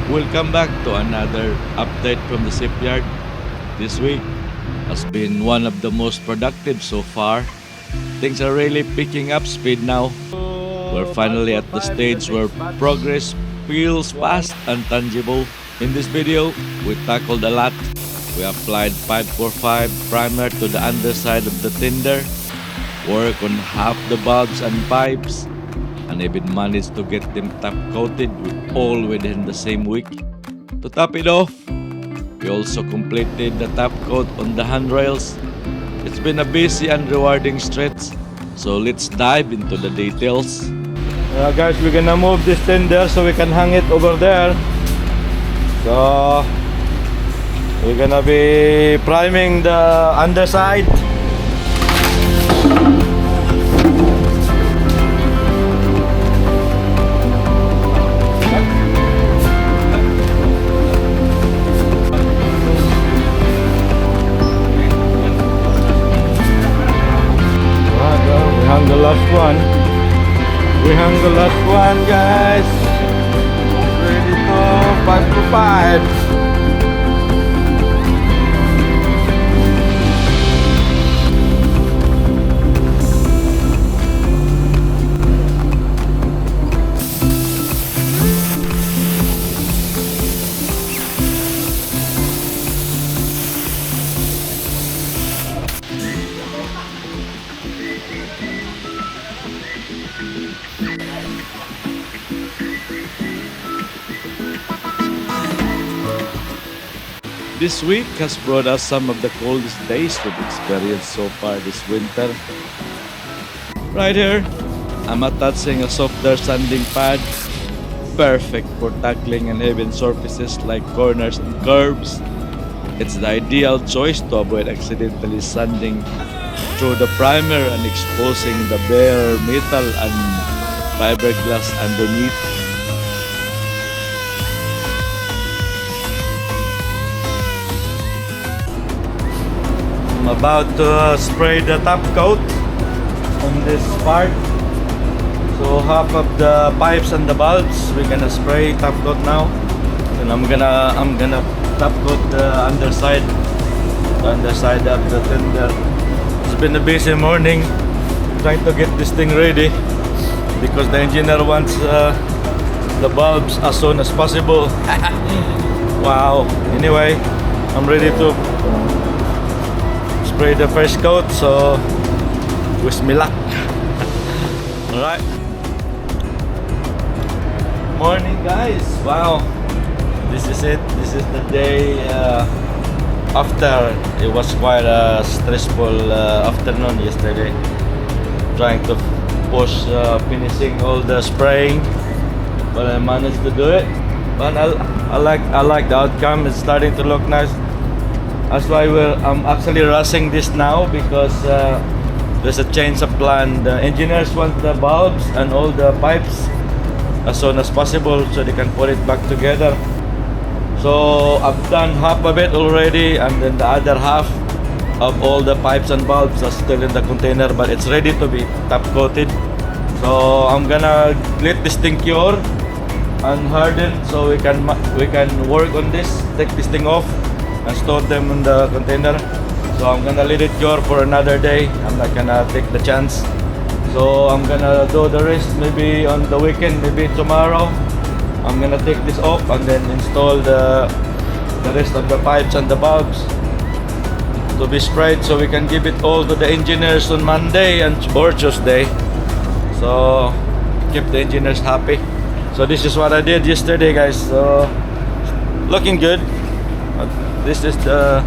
Welcome back to another update from the shipyard. This week has been one of the most productive so far. Things are really picking up speed now. We're finally at the stage where progress feels fast and tangible. In this video, we tackled a lot. We applied 545 primer to the underside of the tender, work on half the bulbs and pipes, and even managed to get them top coated all within the same week. To top it off, we also completed the top coat on the handrails. It's been a busy and rewarding stretch, so let's dive into the details. Guys, we're gonna move this tender so we can hang it over there. So we're gonna be priming the underside. We hung the last one, guys. Ready to 545. This week has brought us some of the coldest days we've experienced so far this winter. Right here, I'm attaching a softer sanding pad, perfect for tackling uneven surfaces like corners and curves. It's the ideal choice to avoid accidentally sanding through the primer and exposing the bare metal and fiberglass underneath. I'm about to spray the top coat on this part. So half of the pipes and the bulbs we're gonna spray top coat now, and I'm gonna top coat the underside of the tender. It's been a busy morning trying to get this thing ready because the engineer wants the bulbs as soon as possible. Wow. Anyway, I'm ready to spray the first coat, so wish me luck. Alright. Morning, guys. Wow. This is it. This is the day after. It was quite a stressful afternoon yesterday. Trying to push finishing all the spraying, but I managed to do it. But I like the outcome. It's starting to look nice. That's why I'm actually rushing this now because there's a change of plan. The engineers want the bulbs and all the pipes as soon as possible so they can put it back together. So I've done half of it already, and then the other half of all the pipes and bulbs are still in the container, but it's ready to be top coated. So I'm gonna let this thing cure and harden so we can work on this, take this thing off and store them in the container. So I'm gonna let it cure for another day. I'm not gonna take the chance. So I'm gonna do the rest maybe on the weekend, maybe tomorrow. I'm gonna take this off and then install the rest of the pipes and the bulbs to be sprayed so we can give it all to the engineers on Monday or Tuesday. So keep the engineers happy. So this is what I did yesterday, guys. So looking good. This is the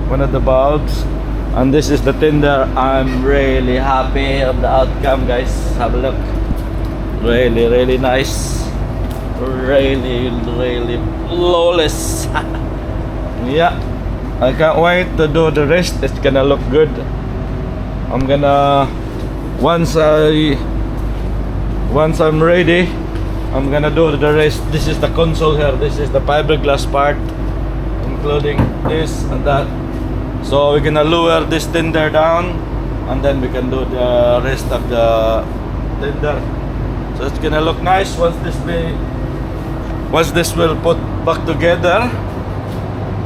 one of the bulbs, and this is the tender. I'm really happy of the outcome, guys. Have a look. Really nice. Really flawless. Yeah, I can't wait to do the rest. It's gonna look good. I'm gonna once I'm ready, I'm gonna do the rest. This is the console here. This is the fiberglass part, including this and that. So we're gonna lower this tender down, and then we can do the rest of the tender. So it's gonna look nice once this be once this will put back together,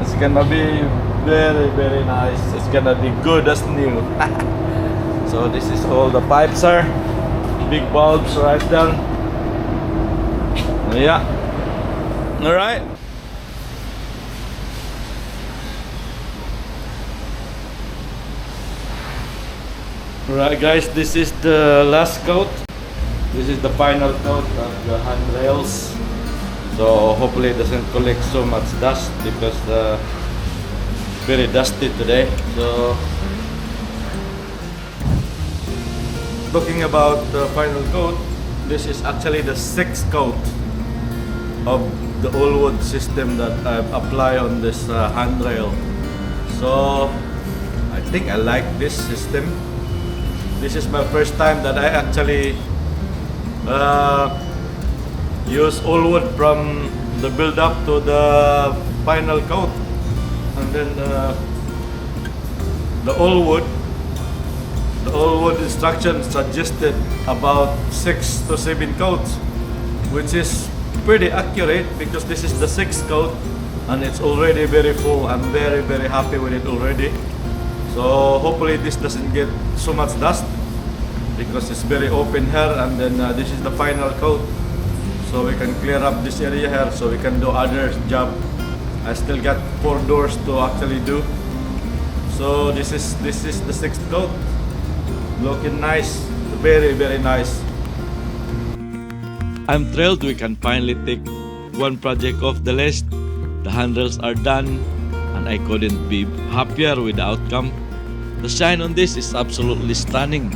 it's gonna be very, very nice. It's gonna be good as new. So this is all the pipes are. Big bulbs right there. Yeah. Alright. Alright guys, this is the last coat. This is the final coat of the handrails. So hopefully it doesn't collect so much dust because very dusty today. So talking about the final coat, this is actually the 6th coat of the Awlwood system that I've applied on this handrail. So I think I like this system. This is my first time that I actually use Awlwood from the build up to the final coat. And then the Awlwood instruction suggested about 6 to 7 coats, which is pretty accurate because this is the 6th coat and it's already very full. I'm very, very happy with it already. So hopefully this doesn't get so much dust because it's very open here, and then this is the final coat. So we can clear up this area here so we can do other job. I still got 4 doors to actually do. So this is the 6th coat. Looking nice, very, very nice. I'm thrilled we can finally take one project off the list. The handrails are done and I couldn't be happier with the outcome. The shine on this is absolutely stunning.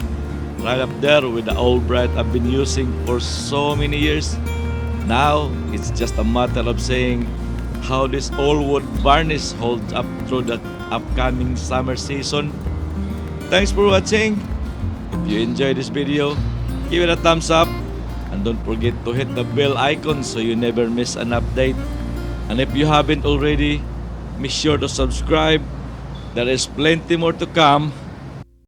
Right up there with the Awlbrite I've been using for so many years. Now it's just a matter of saying how this Awlwood Varnish holds up through the upcoming summer season. Thanks for watching. If you enjoyed this video, give it a thumbs up and don't forget to hit the bell icon so you never miss an update. And if you haven't already, make sure to subscribe. There is plenty more to come.